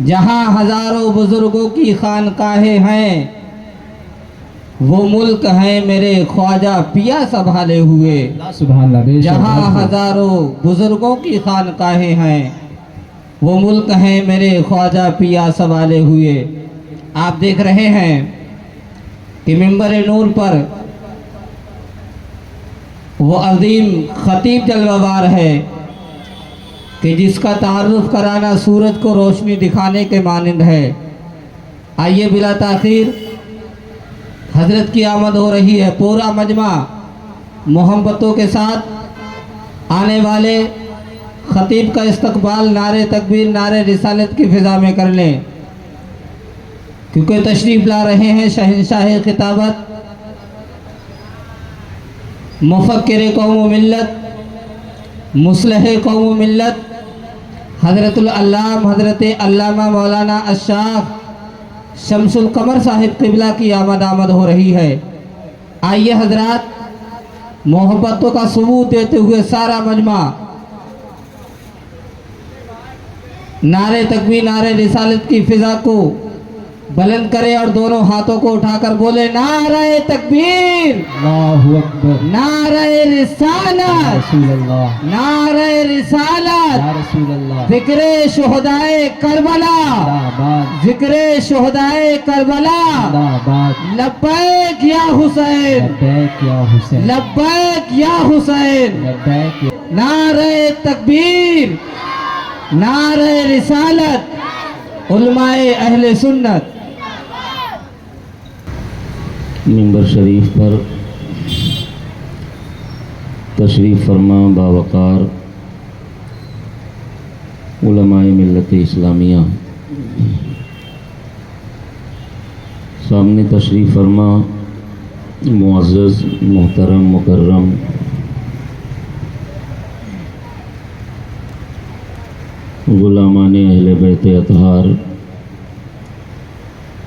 جہاں ہزاروں بزرگوں کی خانقاہیں ہیں، وہ ملک ہیں میرے خواجہ پیا سنبھالے ہوئے۔ سبحان اللہ، بے شک۔ جہاں ہزاروں بزرگوں کی خانقاہیں ہیں، وہ ملک ہیں میرے خواجہ پیا سنبھالے ہوئے۔ آپ دیکھ رہے ہیں کہ منبر نور پر وہ عظیم خطیب جلوہ بار ہے کہ جس کا تعارف کرانا سورج کو روشنی دکھانے کے مانند ہے۔ آئیے بلا تاخیر، حضرت کی آمد ہو رہی ہے۔ پورا مجمع محبتوں کے ساتھ آنے والے خطیب کا استقبال نعرے تکبیر، نعرے رسالت کی فضا میں کر لیں، کیونکہ تشریف لا رہے ہیں شہنشاہ خطابت، مفکر قوم و ملت، مصلح قوم و ملت، حضرت العلام حضرت علامہ مولانا الشیخ شمس القمر صاحب قبلہ کی آمد ہو رہی ہے۔ آئیے حضرات، محبتوں کا ثبوت دیتے ہوئے سارا مجمع نعرے تکبیر، نعرے رسالت کی فضا کو بلند کرے اور دونوں ہاتھوں کو اٹھا کر بولے نعرہ تکبیر، اللہ اکبر، نعرہ رسالت، رسول اللہ، نعرہ رسالت، یا رسول اللہ، ذکر شہدائے کربلا، آباد، ذکر شہدائے کربلا، آباد، لبیک یا حسین، لبیک یا حسین، لبیک یا حسین، لبیک یا نعرہ تکبیر، نعرہ رسالت، علماء اہل سنت۔ منبر شریف پر تشریف فرما باوقار علماء ملت اسلامیہ، سامنے تشریف فرما معزز محترم مکرم غلامان اہل بیت اطہار،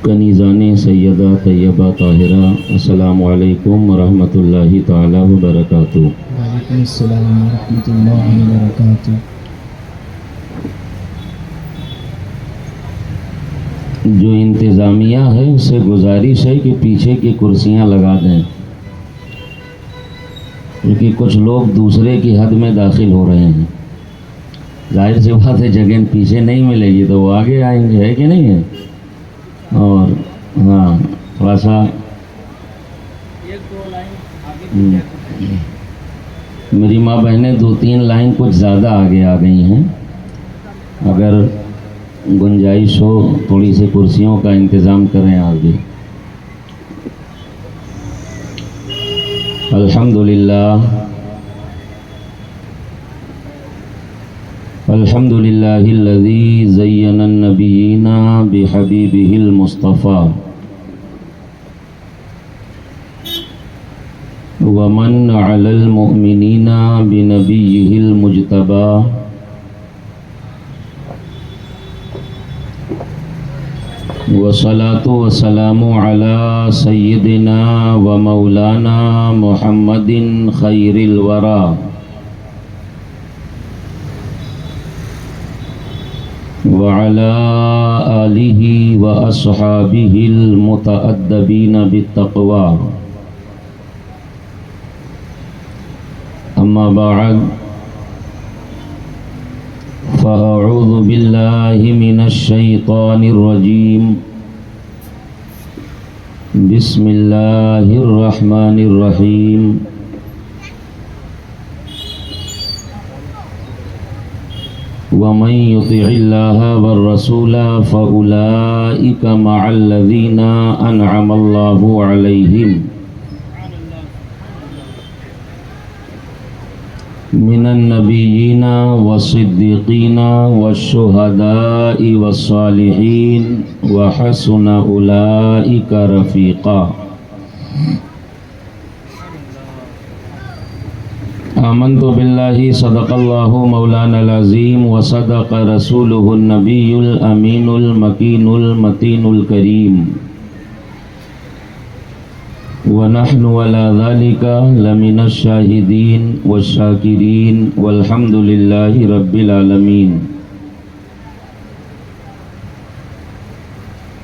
کنیزان سیدہ طیبہ طاہرہ، السلام علیکم ورحمۃ اللہ تعالی وبرکاتہ۔ وعلیکم السلام ورحمۃ اللہ وبرکاتہ۔ جو انتظامیہ ہے اس سے گزارش ہے کہ پیچھے کی کرسیاں لگا دیں، کیونکہ کچھ لوگ دوسرے کی حد میں داخل ہو رہے ہیں۔ ظاہر سی بات ہے، جگہ پیچھے نہیں ملے گی تو وہ آگے آئیں گے، ہے کہ نہیں ہے؟ اور ہاں، تھوڑا سا میری ماں بہنیں 2-3 لائن کچھ زیادہ آگے آ گئی ہیں، اگر گنجائش ہو تھوڑی سی کرسیوں کا انتظام کریں آگے۔ الحمدللہ، الحمدللہ الذی زین النبیین بحبیبہ المصطفیٰ ومن علی المؤمنین بنبیہ المجتبیٰ والصلاة والسلام علی سیدنا و مولانا محمد خیر الورا وعلى آلہ وأصحابہ المتأدبین بالتقوی، اما بعد فأعوذ باللہ من الشیطان الرجیم، بسم اللہ الرحمن الرحیم۔ ومن يطع الله والرسول فأولئك مع الذين أنعم الله عليهم من النبيين والصديقين والشهداء والصالحين وحسن أولئك رفيقا۔ آمنت باللہ صدق اللہ مولانا العظیم وصدق رسولہ النبی الامین المکین المتین الکریم، ونحن على ذلك لمن الشاہدین والشاکرین والحمد للہ رب العالمین۔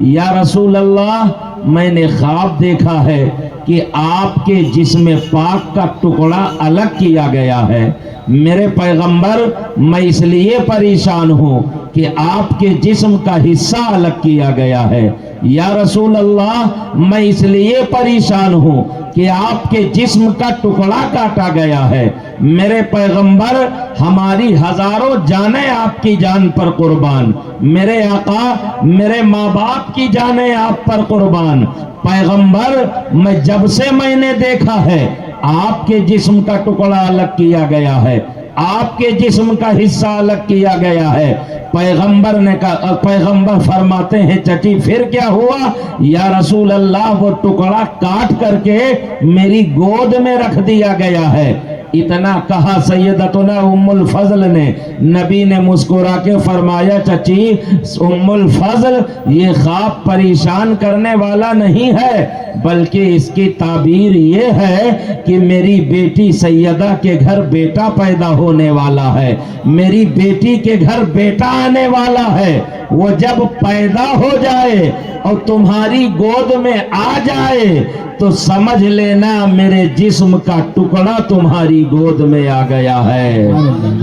یا رسول اللہ میں نے خواب دیکھا ہے کہ آپ کے جسم پاک کا ٹکڑا الگ کیا گیا ہے۔ میرے پیغمبر میں اس لیے پریشان ہوں کہ آپ کے جسم کا حصہ الگ کیا گیا ہے۔ یا رسول اللہ میں اس لیے پریشان ہوں کہ آپ کے جسم کا ٹکڑا کاٹا گیا ہے۔ میرے پیغمبر ہماری ہزاروں جانیں آپ کی جان پر قربان، میرے آقا میرے ماں باپ کی جانیں آپ پر قربان۔ پیغمبر جب سے میں نے دیکھا ہے آپ کے جسم کا ٹکڑا الگ کیا گیا ہے، آپ کے جسم کا حصہ الگ کیا گیا ہے۔ پیغمبر نے کہا، پیغمبر فرماتے ہیں چچی پھر کیا ہوا؟ یا رسول اللہ وہ ٹکڑا کاٹ کر کے میری گود میں رکھ دیا گیا ہے۔ اتنا کہا سیدتنا ام الفضل نے، نبی نے مسکرا کے فرمایا چچی ام الفضل یہ خواب پریشان کرنے والا نہیں ہے، بلکہ اس کی تعبیر یہ ہے کہ میری بیٹی سیدہ کے گھر بیٹا پیدا ہونے والا ہے، میری بیٹی کے گھر بیٹا آنے والا ہے۔ وہ جب پیدا ہو جائے اور تمہاری گود میں آ جائے تو سمجھ لینا میرے جسم کا ٹکڑا تمہاری گود میں آ گیا ہے،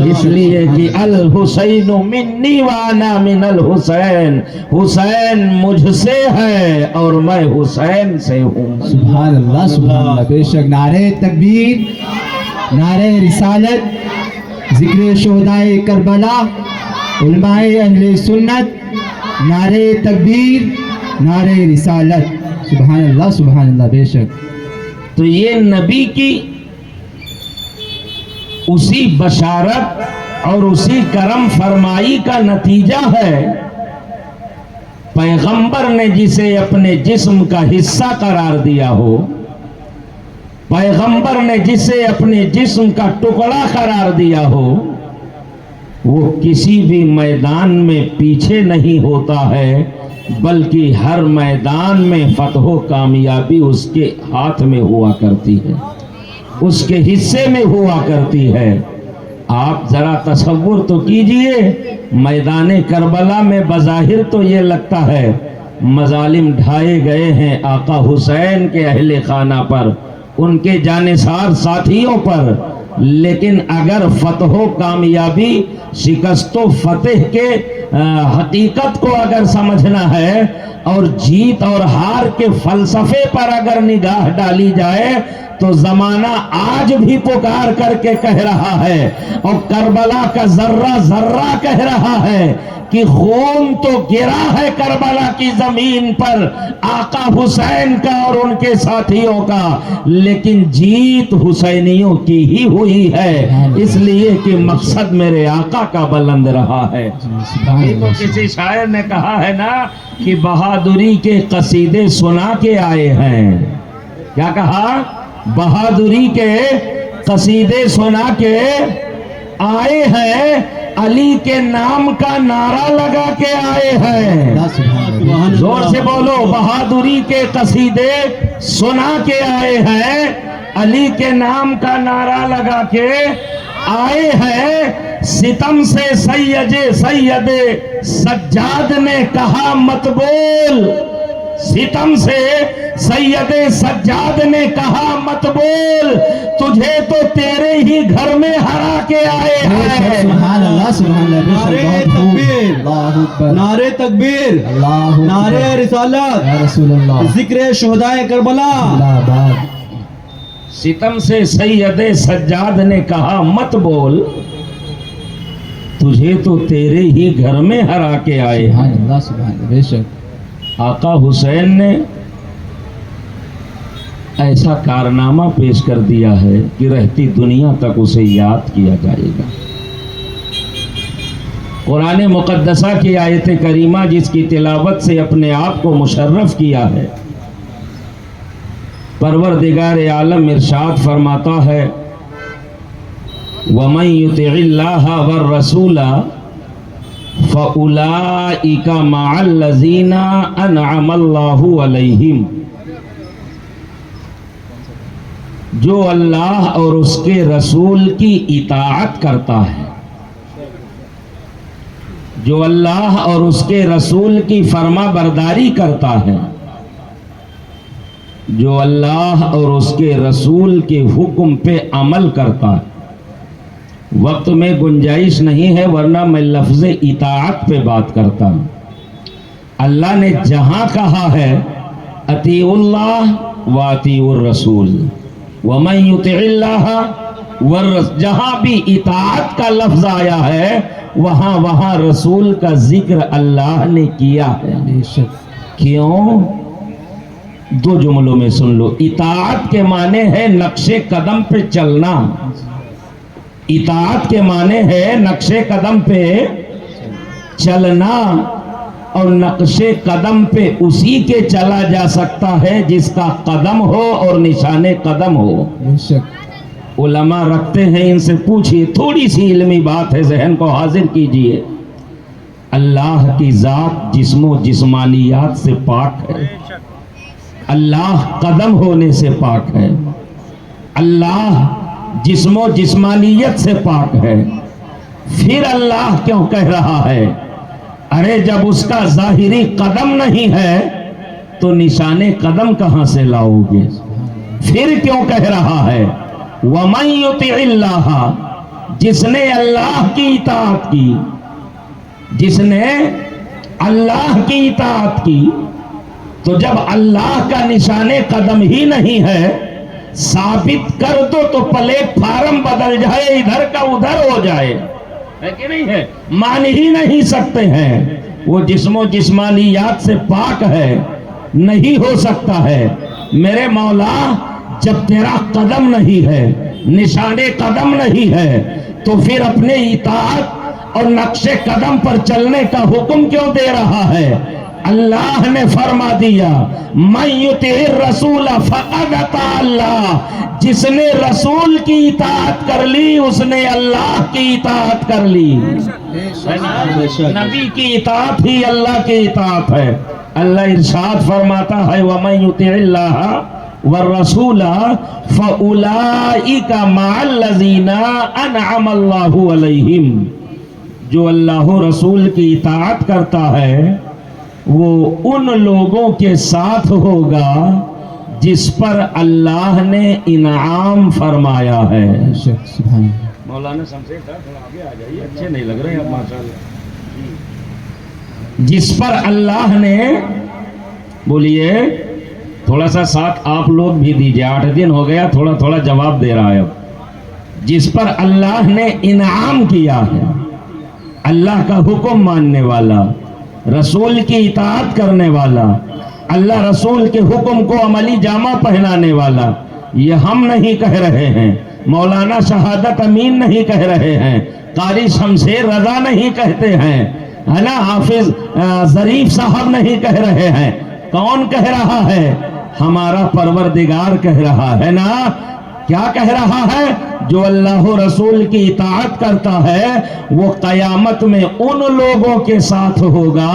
اس لیے کہ الحسین منی وانا من الحسین، حسین مجھ سے ہے اور میں حسین سے ہوں۔ سبحان اللہ سبحان اللہ، بے شک نعرہ تکبیر، نعرہ رسالت، ذکر شہدائے کربلا، علماء اہل سنت، نعرہ تکبیر، نعرہ رسالت، سبحان اللہ سبحان اللہ، بے شک۔ تو یہ نبی کی اسی بشارت اور اسی کرم فرمائی کا نتیجہ ہے۔ پیغمبر نے جسے اپنے جسم کا حصہ قرار دیا ہو، پیغمبر نے جسے اپنے جسم کا ٹکڑا قرار دیا ہو، وہ کسی بھی میدان میں پیچھے نہیں ہوتا ہے، بلکہ ہر میدان میں فتح و کامیابی اس کے ہاتھ میں ہوا کرتی ہے، اس کے حصے میں ہوا کرتی ہے۔ آپ ذرا تصور تو کیجئے، میدان کربلا میں بظاہر تو یہ لگتا ہے مظالم ڈھائے گئے ہیں آقا حسین کے اہل خانہ پر، ان کے جانثار ساتھیوں پر، لیکن اگر فتح و کامیابی، شکست و فتح کے حقیقت کو اگر سمجھنا ہے اور جیت اور ہار کے فلسفے پر اگر نگاہ ڈالی جائے تو زمانہ آج بھی پکار کر کے کہہ رہا ہے اور کربلا کا ذرہ ذرہ کہہ رہا ہے کہ خون تو گرا ہے کربلا کی زمین پر آقا حسین کا اور ان کے ساتھیوں کا، لیکن جیت حسینیوں کی ہی ہوئی ہے، اس لیے کہ مقصد میرے آقا کا بلند رہا ہے۔ تو کسی شاعر نے کہا ہے نا کہ بہادری کے قصیدے سنا کے آئے ہیں، کیا کہا؟ بہادری کے قصیدے سنا کے آئے ہیں، علی کے نام کا نعرہ لگا کے آئے ہیں۔ زور سے بولو، بہادری کے قصیدے سنا کے آئے ہیں، علی کے نام کا نعرہ لگا کے آئے ہیں۔ ستم سے سید سجاد نے کہا مت بول، ستم سے سید سجاد نے کہا مت بول، تجھے تو تیرے ہی گھر میں ہرا کے آئے ہیں۔ سبحان اللہ سبحان اللہ، نعرہ تکبیر، اللہ اکبر، نعرہ تکبیر، اللہ اکبر، نعرہ رسالت، یا رسول اللہ، ذکر شہدائے کربلا۔ اللہ آباد۔ ستم سے سید سجاد نے کہا مت بول، تجھے تو تیرے ہی گھر میں ہرا کے آئے سبحان ہیں۔ اللہ سبحان اللہ، بے شک۔ آقا حسین نے ایسا کارنامہ پیش کر دیا ہے کہ رہتی دنیا تک اسے یاد کیا جائے گا۔ قرآن مقدسہ کی آیت کریمہ جس کی تلاوت سے اپنے آپ کو مشرف کیا ہے، پروردگار عالم ارشاد فرماتا ہے وَمَن يُطِعِ اللَّهَ وَالرَّسُولَ فَأُولَئِكَ مَعَ الَّذِينَ أَنْعَمَ اللَّهُ عَلَيْهِمْ، جو اللہ اور اس کے رسول کی اطاعت کرتا ہے، جو اللہ اور اس کے رسول کی فرما برداری کرتا ہے، جو اللہ اور اس کے رسول کے حکم پہ عمل کرتا ہے۔ وقت میں گنجائش نہیں ہے ورنہ میں لفظ اطاعت پہ بات کرتا ہوں۔ اللہ نے جہاں کہا ہے اطیعوا اللہ و اطیعوا الرسول ومن یطع اللہ والرسول، جہاں بھی اطاعت کا لفظ آیا ہے وہاں رسول کا ذکر اللہ نے کیا ہے۔ بے شک کیوں؟ دو جملوں میں سن لو۔ اطاعت کے معنی ہے نقش قدم پہ چلنا، اطاعت کے معنی ہے نقش قدم پہ چلنا، اور نقش قدم پہ اسی کے چلا جا سکتا ہے جس کا قدم ہو اور نشان قدم ہو۔ بے شک علماء رکھتے ہیں، ان سے پوچھئے، تھوڑی سی علمی بات ہے، ذہن کو حاضر کیجئے۔ اللہ کی ذات جسم و جسمانیات سے پاک ہے، اللہ قدم ہونے سے پاک ہے، اللہ جسم و جسمانیت سے پاک ہے، پھر اللہ کیوں کہہ رہا ہے ارے جب اس کا ظاہری قدم نہیں ہے تو نشان قدم کہاں سے لاؤ گے؟ پھر کیوں کہہ رہا ہے وَمَن يُطِعِ اللَّهَ، جس نے اللہ کی اطاعت کی، جس نے اللہ کی اطاعت کی، تو جب اللہ کا نشان قدم ہی نہیں ہے ثابت کر دو تو پلیٹ فارم بدل جائے، ادھر کا ادھر ہو جائے، ہے کہ نہیں ہے؟ مان ہی نہیں سکتے ہیں، وہ جسم و جسمانیات سے پاک ہے، نہیں ہو سکتا ہے۔ میرے مولا جب تیرا قدم نہیں ہے، نشان قدم نہیں ہے، تو پھر اپنے اطاعت اور نقش قدم پر چلنے کا حکم کیوں دے رہا ہے؟ اللہ نے فرما دیا من یطع الرسول فقد اطاع اللہ، جس نے رسول کی اطاعت کر لی اس نے اللہ کی اطاعت کر لی۔ نبی کی اطاعت ہی اللہ کی اطاعت ہے۔ اللہ ارشاد فرماتا ہے وَمَن يُطِعِ اللَّهَ وَالرَّسُولَ فَأُولَئِكَ مَعَ الَّذِينَ أَنْعَمَ اللَّهُ عَلَيْهِمْ، جو اللہ و رسول کی اطاعت کرتا ہے وہ ان لوگوں کے ساتھ ہوگا جس پر اللہ نے انعام فرمایا ہے۔ بے شک سبحان اللہ۔ مولانا شمشیر صاحب تھوڑا آگے آ جائیے، اچھے نہیں لگ رہے اب ماشاءاللہ۔ جس پر اللہ نے، بولیے تھوڑا سا ساتھ آپ لوگ بھی دیجئے، 8 دن ہو گیا تھوڑا تھوڑا جواب دے رہا ہے اب۔ جس پر اللہ نے انعام کیا ہے، اللہ کا حکم ماننے والا، رسول کی اطاعت کرنے والا، اللہ رسول کے حکم کو عملی جامہ پہنانے والا، یہ ہم نہیں کہہ رہے ہیں، مولانا شہادت امین نہیں کہہ رہے ہیں، قاری شمشیر رضا نہیں کہتے ہیں، ہے نا، حافظ ظریف صاحب نہیں کہہ رہے ہیں، کون کہہ رہا ہے؟ ہمارا پروردگار کہہ رہا ہے نا۔ کیا کہہ رہا ہے؟ جو اللہ و رسول کی اطاعت کرتا ہے وہ قیامت میں ان لوگوں کے ساتھ ہوگا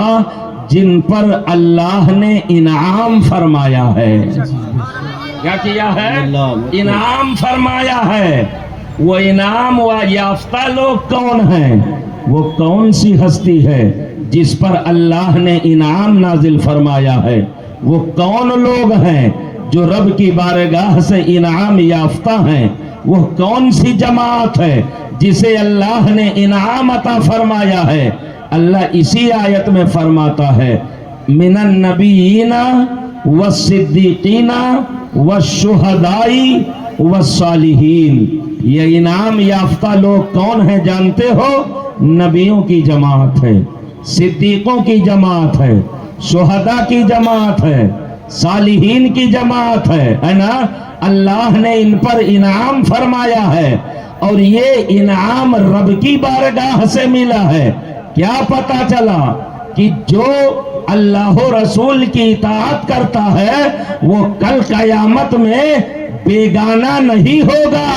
جن پر اللہ نے انعام فرمایا ہے۔ کیا کیا ہے؟ انعام فرمایا ہے۔ وہ انعام و یافتہ لوگ کون ہیں؟ وہ کون سی ہستی ہے جس پر اللہ نے انعام نازل فرمایا ہے؟ وہ کون لوگ ہیں جو رب کی بارگاہ سے انعام یافتہ ہیں؟ وہ کون سی جماعت ہے جسے اللہ نے انعام عطا فرمایا ہے؟ اللہ اسی آیت میں فرماتا ہے من النبیین والصدیقین والشہداء والصالحین۔ یہ انعام یافتہ لوگ کون ہیں جانتے ہو؟ نبیوں کی جماعت ہے، صدیقوں کی جماعت ہے، شہداء کی جماعت ہے، صالحین کی جماعت ہے نا۔ اللہ نے ان پر انعام فرمایا ہے اور یہ انعام رب کی بارگاہ سے ملا ہے۔ کیا پتا چلا کہ جو اللہ و رسول کی اطاعت کرتا ہے وہ کل قیامت میں بیگانہ نہیں ہوگا،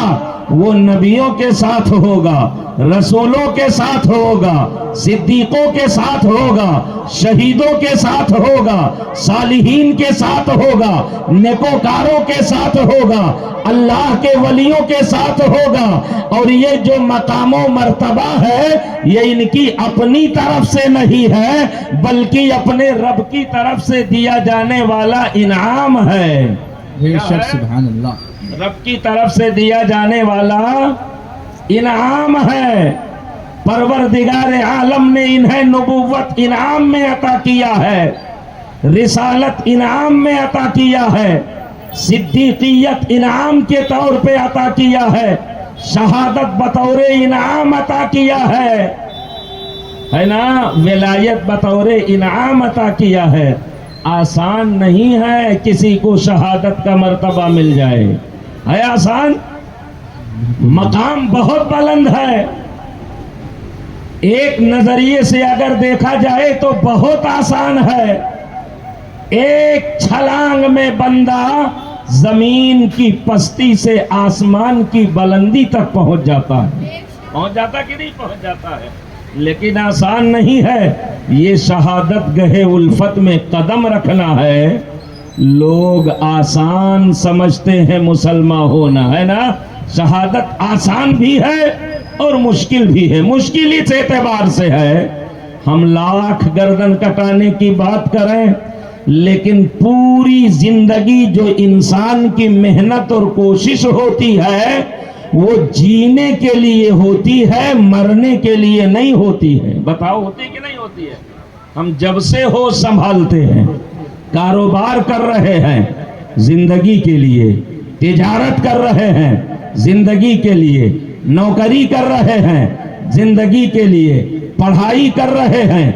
وہ نبیوں کے ساتھ ہوگا، رسولوں کے ساتھ ہوگا، صدیقوں کے ساتھ ہوگا، شہیدوں کے ساتھ ہوگا، صالحین کے ساتھ ہوگا، نیکوکاروں کے ساتھ ہوگا، اللہ کے ولیوں کے ساتھ ہوگا۔ اور یہ جو مقام و مرتبہ ہے یہ ان کی اپنی طرف سے نہیں ہے بلکہ اپنے رب کی طرف سے دیا جانے والا انعام ہے۔ بے شک سبحان اللہ۔ رب کی طرف سے دیا جانے والا انعام ہے۔ پروردگار عالم نے انہیں نبوت انعام میں عطا کیا ہے، رسالت انعام میں عطا کیا ہے، صدیقیت انعام کے طور پہ عطا کیا ہے، شہادت بطور انعام عطا کیا ہے نا، ولایت بطور انعام عطا کیا ہے۔ آسان نہیں ہے کسی کو شہادت کا مرتبہ مل جائے، ہے آسان؟ مقام بہت بلند ہے۔ ایک نظریے سے اگر دیکھا جائے تو بہت آسان ہے، ایک چھلانگ میں بندہ زمین کی پستی سے آسمان کی بلندی تک پہنچ جاتا ہے۔ پہنچ جاتا کہ نہیں پہنچ جاتا ہے؟ لیکن آسان نہیں ہے۔ یہ شہادت گہے الفت میں قدم رکھنا ہے۔ لوگ آسان سمجھتے ہیں مسلمان ہونا، ہے نا؟ شہادت آسان بھی ہے اور مشکل بھی ہے۔ مشکل اس اعتبار سے ہے ہم لاکھ گردن کٹانے کی بات کریں لیکن پوری زندگی جو انسان کی محنت اور کوشش ہوتی ہے وہ جینے کے لیے ہوتی ہے، مرنے کے لیے نہیں ہوتی ہے۔ بتاؤ ہوتی کہ نہیں ہوتی ہے؟ ہم جب سے ہو سنبھالتے ہیں، کاروبار کر رہے ہیں زندگی کے لیے، تجارت کر رہے ہیں زندگی کے لیے، نوکری کر رہے ہیں زندگی کے لیے، پڑھائی کر رہے ہیں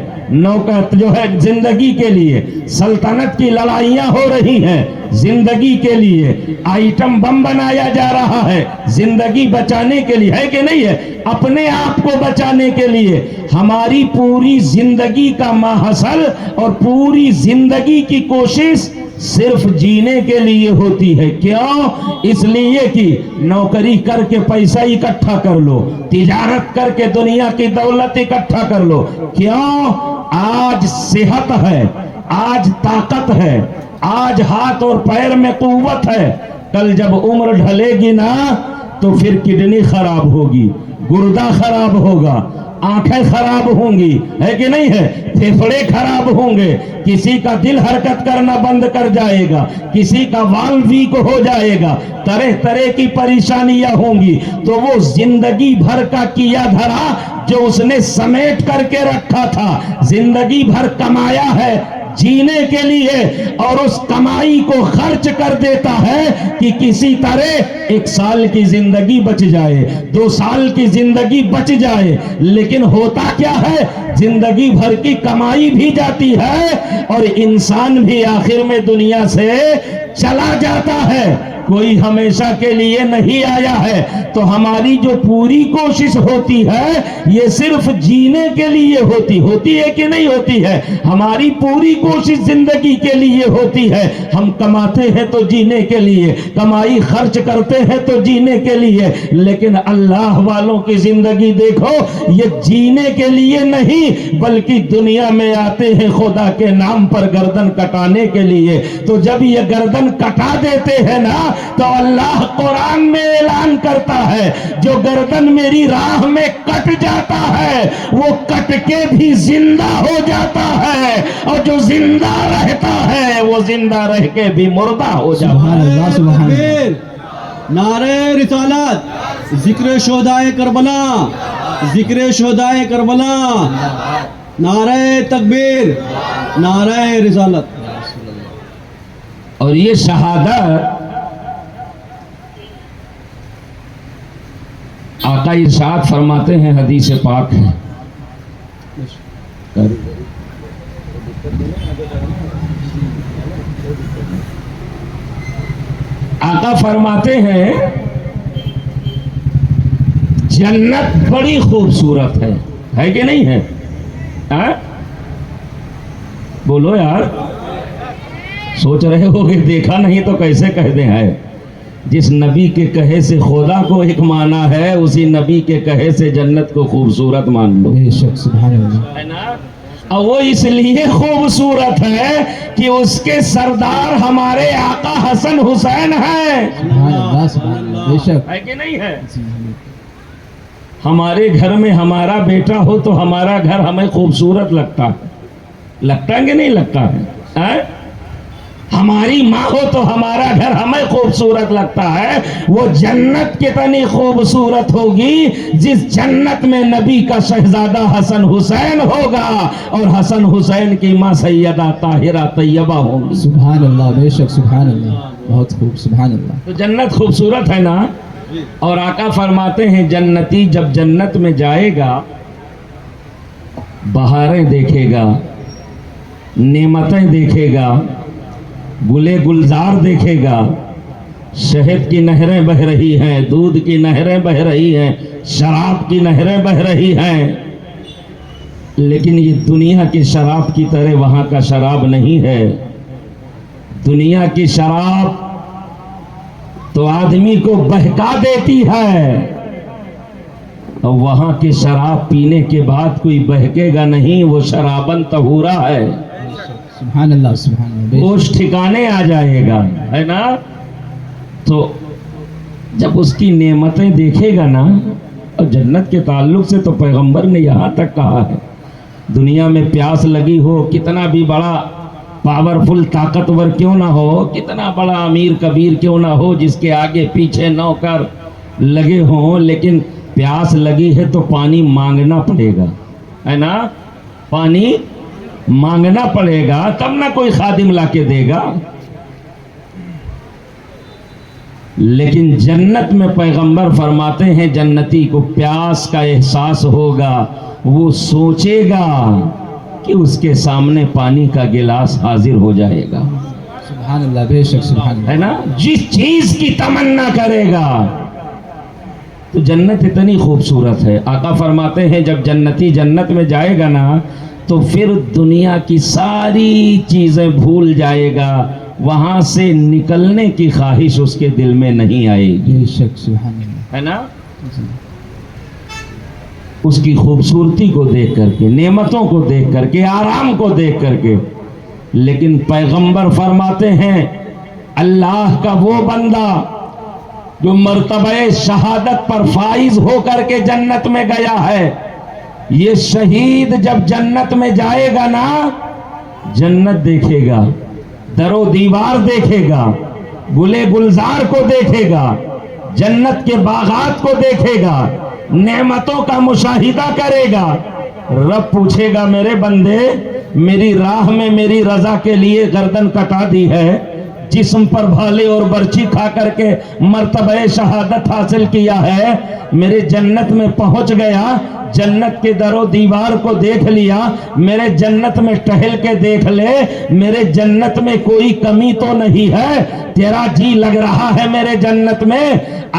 جو ہے زندگی کے لیے، سلطنت کی لڑائیاں ہو رہی ہیں زندگی کے لیے، آئٹم بم بنایا جا رہا ہے زندگی بچانے کے لیے، ہے کہ نہیں ہے؟ اپنے آپ کو بچانے کے لیے۔ ہماری پوری زندگی کا ماحصل اور پوری زندگی کی کوشش صرف جینے کے لیے ہوتی ہے۔ کیوں؟ اس لیے کہ نوکری کر کے پیسہ اکٹھا کر لو، تجارت کر کے دنیا کی دولت اکٹھا کر لو۔ کیوں؟ آج صحت ہے، آج طاقت ہے، آج ہاتھ اور پیر میں قوت ہے، کل جب عمر ڈھلے گی نا تو پھر کڈنی خراب ہوگی، گردہ خراب ہوگا، آنکھیں خراب ہوں گی، ہے کہ نہیں ہے؟ پھیپھڑے خراب ہوں گے، کسی کا دل حرکت کرنا بند کر جائے گا، کسی کا والو ویک ہو جائے گا، طرح طرح کی پریشانیاں ہوں گی۔ تو وہ زندگی بھر کا کیا دھرا جو اس نے سمیٹ کر کے رکھا تھا، زندگی بھر کمایا ہے جینے کے لیے، اور اس کمائی کو خرچ کر دیتا ہے کہ کسی طرح 1 سال کی زندگی بچ جائے، 2 سال کی زندگی بچ جائے۔ لیکن ہوتا کیا ہے؟ زندگی بھر کی کمائی بھی جاتی ہے اور انسان بھی آخر میں دنیا سے چلا جاتا ہے، کوئی ہمیشہ کے لیے نہیں آیا ہے۔ تو ہماری جو پوری کوشش ہوتی ہے یہ صرف جینے کے لیے ہوتی ہے کہ نہیں ہوتی ہے؟ ہماری پوری کوشش زندگی کے لیے ہوتی ہے۔ ہم کماتے ہیں تو جینے کے لیے، کمائی خرچ کرتے ہیں تو جینے کے لیے، لیکن اللہ والوں کی زندگی دیکھو، یہ جینے کے لیے نہیں بلکہ دنیا میں آتے ہیں خدا کے نام پر گردن کٹانے کے لیے۔ تو جب یہ گردن کٹا دیتے ہیں نا تو اللہ قرآن میں اعلان کرتا ہے جو گردن میری راہ میں کٹ جاتا ہے وہ کٹ کے بھی زندہ ہو جاتا ہے، اور جو زندہ رہتا ہے وہ زندہ رہ کے بھی مردہ ہو جاتا ہے۔ سبحان اللہ سبحان اللہ۔ تکبیر، نعرہ رسالت، ذکر شہدائے کربلا، ذکر شہدائے کربلا، نعرہ تکبیر، نعرہ رسالت۔ اور یہ شہادت آقا ارشاد فرماتے ہیں، حدیث پاک ہے، آقا فرماتے ہیں جنت بڑی خوبصورت ہے کہ نہیں ہے؟ بولو یار، سوچ رہے ہو کہ دیکھا نہیں تو کیسے کہہ دیں ہے؟ جس نبی کے کہے سے خدا کو ایک معنی ہے، اسی نبی کے کہے سے جنت کو خوبصورت مان لو، بے شک سبحان اللہ ہے نا؟ اور وہ اس لیے خوبصورت ہے کہ اس کے سردار ہمارے آقا حسن حسین ہیں، سبحان اللہ سبحان اللہ بے شک ہے کہ نہیں ہے؟ ہمارے گھر میں ہمارا بیٹا ہو تو ہمارا گھر ہمیں خوبصورت لگتا ہے، لگتا ہے کہ نہیں لگتا ہے؟ ہماری ماں ہو تو ہمارا گھر ہمیں خوبصورت لگتا ہے۔ وہ جنت کتنی خوبصورت ہوگی جس جنت میں نبی کا شہزادہ حسن حسین ہوگا اور حسن حسین کی ماں سیدہ طاہرہ طیبہ ہوں گی۔ سبحان اللہ بے شک سبحان اللہ بہت خوب سبحان اللہ۔ تو جنت خوبصورت ہے نا؟ اور آقا فرماتے ہیں جنتی جب جنت میں جائے گا بہاریں دیکھے گا، نعمتیں دیکھے گا، گلے گلزار دیکھے گا، شہد کی نہریں بہ رہی ہیں، دودھ کی نہریں بہ رہی ہیں، شراب کی نہریں بہ رہی ہیں، لیکن یہ دنیا کی شراب کی طرح وہاں کا شراب نہیں ہے۔ دنیا کی شراب تو آدمی کو بہکا دیتی ہے، اور وہاں کی شراب پینے کے بعد کوئی بہکے گا نہیں، وہ شرابن طہورا ہے، سبحان اللہ سبحان اللہ بے شک۔ ہوش ٹھکانے آ جائے گا، ہے نا؟ تو جب اس کی نعمتیں دیکھے گا نا، اور جنت کے تعلق سے تو پیغمبر نے یہاں تک کہا ہے دنیا میں پیاس لگی ہو، کتنا بھی بڑا پاورفل طاقتور کیوں نہ ہو، کتنا بڑا امیر کبیر کیوں نہ ہو، جس کے آگے پیچھے نوکر لگے ہوں، لیکن پیاس لگی ہے تو پانی مانگنا پڑے گا، ہے نا؟ پانی مانگنا پڑے گا تب نہ کوئی خادم لا کے دے گا۔ لیکن جنت میں پیغمبر فرماتے ہیں جنتی کو پیاس کا احساس ہوگا، وہ سوچے گا کہ اس کے سامنے پانی کا گلاس حاضر ہو جائے گا، سبحان اللہ بے شک سبحان اللہ۔ ہے نا؟ جس چیز کی تمنا کرے گا۔ تو جنت اتنی خوبصورت ہے، آقا فرماتے ہیں جب جنتی جنت میں جائے گا نا تو پھر دنیا کی ساری چیزیں بھول جائے گا، وہاں سے نکلنے کی خواہش اس کے دل میں نہیں آئے گی، بے شک سبحان اللہ ہے نا؟ اس کی خوبصورتی کو دیکھ کر کے، نعمتوں کو دیکھ کر کے، آرام کو دیکھ کر کے۔ لیکن پیغمبر فرماتے ہیں اللہ کا وہ بندہ جو مرتبہ شہادت پر فائز ہو کر کے جنت میں گیا ہے، یہ شہید جب جنت میں جائے گا نا، جنت دیکھے گا، در و دیوار دیکھے گا، گلے گلزار کو دیکھے گا، جنت کے باغات کو دیکھے گا، نعمتوں کا مشاہدہ کرے گا۔ رب پوچھے گا میرے بندے میری راہ میں میری رضا کے لیے گردن کٹا دی ہے، جسم پر بھالے اور برچی کھا کر کے مرتبہ شہادت حاصل کیا ہے، میرے جنت میں پہنچ گیا، جنت کے در و دیوار کو دیکھ لیا، میرے جنت میں ٹہل کے دیکھ لے، میرے جنت میں کوئی کمی تو نہیں ہے، تیرا جی لگ رہا ہے میرے جنت میں؟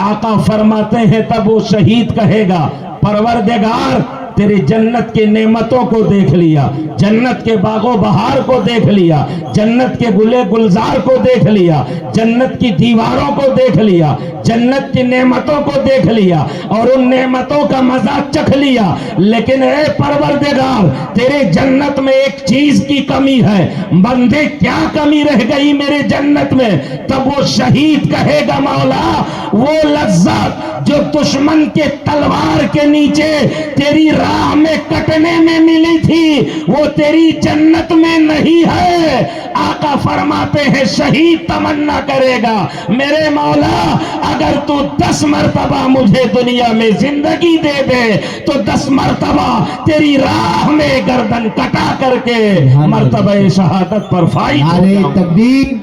آقا فرماتے ہیں تب وہ شہید کہے گا پروردگار تیرے جنت کے نعمتوں کو دیکھ لیا، جنت کے باغ و بہار کو دیکھ لیا، جنت کے گلے گلزار کو دیکھ لیا، جنت کی دیواروں کو دیکھ لیا، جنت کی نعمتوں کو دیکھ لیا اور ان نعمتوں کا مزہ چکھ لیا، لیکن اے پروردگار تیرے جنت میں ایک چیز کی کمی ہے، بندے کیا کمی رہ گئی میرے جنت میں؟ تب وہ شہید کہے گا مولا وہ لذت جو دشمن کے تلوار کے نیچے تیری راہ میں کٹنے میں ملی تھی وہ تیری جنت میں نہیں ہے۔ آقا فرماتے ہیں شہید تمنا کرے گا میرے مولا اگر تو 10 مرتبہ مجھے دنیا میں زندگی دے دے تو 10 مرتبہ تیری راہ میں گردن کٹا کر کے مرتبہ شہادت پر فائز ہو نعرہ جاؤں۔ تکبیر،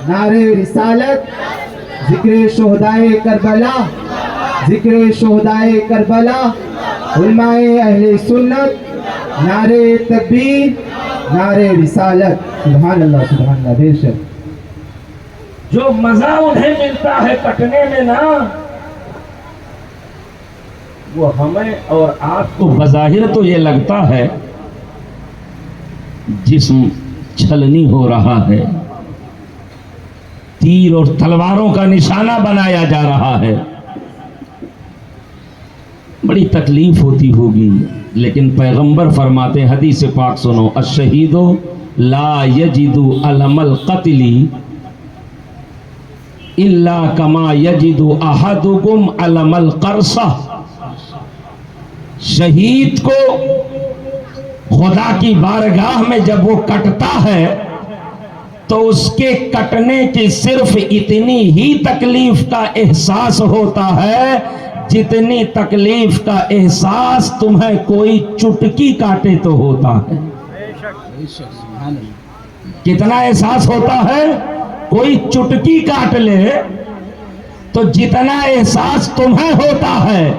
نعرہ رسالت، ذکر شہدائے کربلا، ذکر شہدائے کربلا، علماء اہل سنت، نعرہ تکبیر، نعرہ رسالت، سبحان اللہ سبحان اللہ بے شک۔ جو مزہ انہیں ملتا ہے کٹنے میں نا وہ ہمیں اور آپ کو بظاہر تو یہ لگتا ہے جسم چھلنی ہو رہا ہے، تیر اور تلواروں کا نشانہ بنایا جا رہا ہے. بڑی تکلیف ہوتی ہوگی، لیکن پیغمبر فرماتے ہیں، حدیث پاک سنو، الشہید لا یجد علم القتل الا کما یجد احدکم علم القرصہ. شہید کو خدا کی بارگاہ میں جب وہ کٹتا ہے تو اس کے کٹنے کی صرف اتنی ہی تکلیف کا احساس ہوتا ہے جتنی تکلیف کا احساس تمہیں کوئی چٹکی کاٹے تو ہوتا ہے. کتنا احساس ہوتا ہے؟ کوئی چٹکی کاٹ لے تو جتنا احساس تمہیں ہوتا ہے،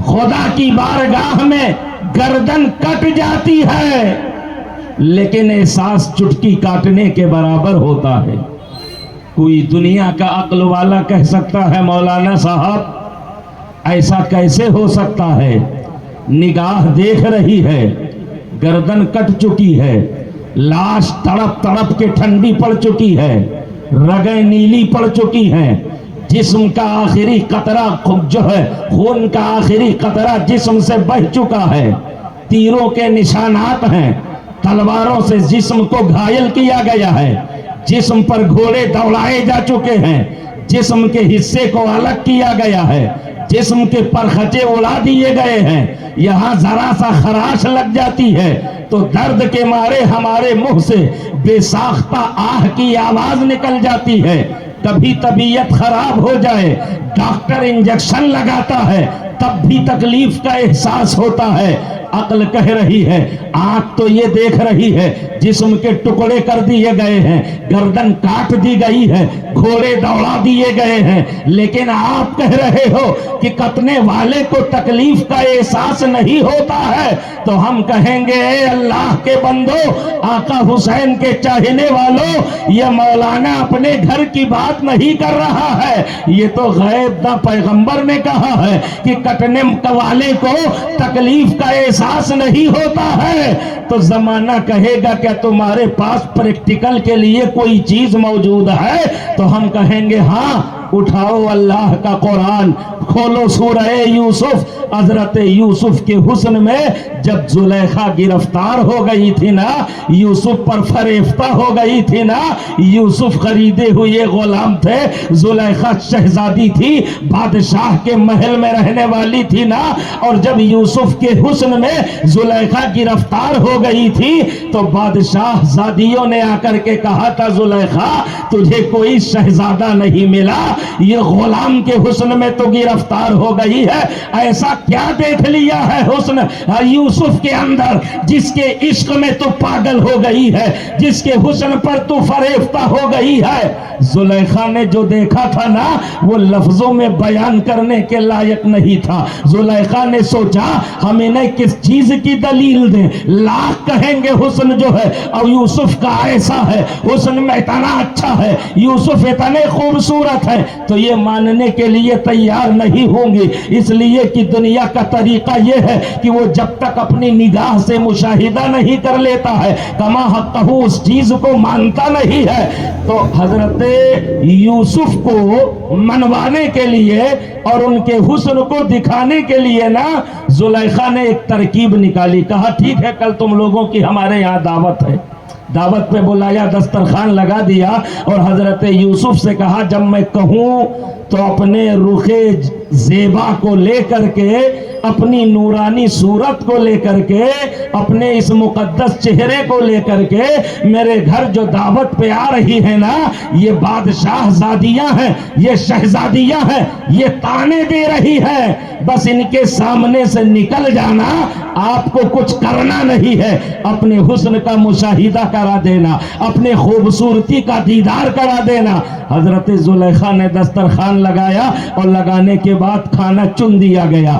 خدا کی بارگاہ میں گردن کٹ جاتی ہے لیکن احساس چٹکی کاٹنے کے برابر ہوتا ہے. کوئی دنیا کا عقل والا کہہ سکتا ہے مولانا صاحب ایسا کیسے ہو سکتا ہے؟ نگاہ دیکھ رہی ہے، گردن کٹ چکی ہے، لاش تڑپ تڑپ کے ٹھنڈی پڑ چکی ہے، رگیں نیلی پڑ چکی ہیں، جسم کا آخری قطرہ جو ہے خون کا آخری قطرہ جسم سے بہہ چکا ہے، تیروں کے نشانات ہیں، تلواروں سے جسم کو گھائل کیا گیا ہے، جسم پر گھوڑے دوڑائے جا چکے ہیں، جسم کے حصے کو الگ کیا گیا ہے، جسم کے پرخچے اڑا دیے گئے ہیں. یہاں ذرا سا خراش لگ جاتی ہے تو درد کے مارے ہمارے منہ سے بے ساختہ آہ کی آواز نکل جاتی ہے. کبھی طبیعت خراب ہو جائے، ڈاکٹر انجیکشن لگاتا ہے، تب بھی تکلیف کا احساس ہوتا ہے. عقل کہہ رہی ہے، آنکھ تو یہ دیکھ رہی ہے جسم کے ٹکڑے کر دیے گئے ہیں، گردن کاٹ دی گئی ہے، گھوڑے دوڑا دیے گئے ہیں، لیکن آپ کہہ رہے ہو کہ کٹنے والے کو تکلیف کا احساس نہیں ہوتا ہے. تو ہم کہیں گے اے اللہ کے بندو، آقا حسین کے چاہنے والوں، یہ مولانا اپنے گھر کی بات نہیں کر رہا ہے، یہ تو غیب دا پیغمبر نے کہا ہے کہ کٹنے والے کو تکلیف کا احساس نہیں ہوتا ہے. تو زمانہ کہے گا کیا تمہارے پاس پریکٹیکل کے لیے کوئی چیز موجود ہے؟ تو ہم کہیں گے ہاں، اٹھاؤ اللہ کا قرآن، کھولو سورہ یوسف. حضرت یوسف کے حسن میں جب زلیخا گرفتار ہو گئی تھی نا، یوسف پر فریفتہ ہو گئی تھی نا، یوسف خریدے ہوئے غلام تھے، زلیخا شہزادی تھی، بادشاہ کے محل میں رہنے والی تھی نا، اور جب یوسف کے حسن میں زلیخا گرفتار ہو گئی تھی تو بادشاہ زادیوں نے آ کر کے کہا تھا، زلیخا تجھے کوئی شہزادہ نہیں ملا، یہ غلام کے حسن میں تو گرفتار ہو گئی ہے. ایسا کیا دیکھ لیا ہے حسن یوسف کے اندر جس کے عشق میں تو پاگل ہو گئی ہے، جس کے حسن پر تو فریفتہ ہو گئی ہے؟ زلیخا نے جو دیکھا تھا نا وہ لفظوں میں بیان کرنے کے لائق نہیں تھا. زلیخا نے سوچا ہم انہیں کس چیز کی دلیل دیں، لاکھ کہیں گے حسن جو ہے اور یوسف کا ایسا ہے، حسن میں اتنا اچھا ہے، یوسف اتنے خوبصورت ہے، تو یہ ماننے کے لیے تیار نہیں ہوں گے. اس لیے کہ دنیا کا طریقہ یہ ہے کہ وہ جب تک اپنی نگاہ سے مشاہدہ نہیں کر لیتا ہے کما حقہ اس چیز کو مانتا نہیں ہے. تو حضرت یوسف کو منوانے کے لیے اور ان کے حسن کو دکھانے کے لیے نا زلیخا نے ایک ترکیب نکالی. کہا ٹھیک ہے کل تم لوگوں کی ہمارے یہاں دعوت ہے، دعوت پہ بلایا، دسترخوان لگا دیا اور حضرت یوسف سے کہا جب میں کہوں تو اپنے رخ زیبا کو لے کر کے، اپنی نورانی صورت کو لے کر کے، اپنے اس مقدس چہرے کو لے کر کے میرے گھر جو دعوت پہ آ رہی ہے نا، یہ بادشاہ زادیاں ہیں، یہ شہزادیاں ہیں، یہ تانے دے رہی ہے، بس ان کے سامنے سے نکل جانا، آپ کو کچھ کرنا نہیں ہے، اپنے حسن کا مشاہدہ کرا دینا، اپنے خوبصورتی کا دیدار کرا دینا. حضرت زلیخا نے دسترخوان لگایا اور لگانے کے بعد کھانا چن دیا گیا.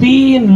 3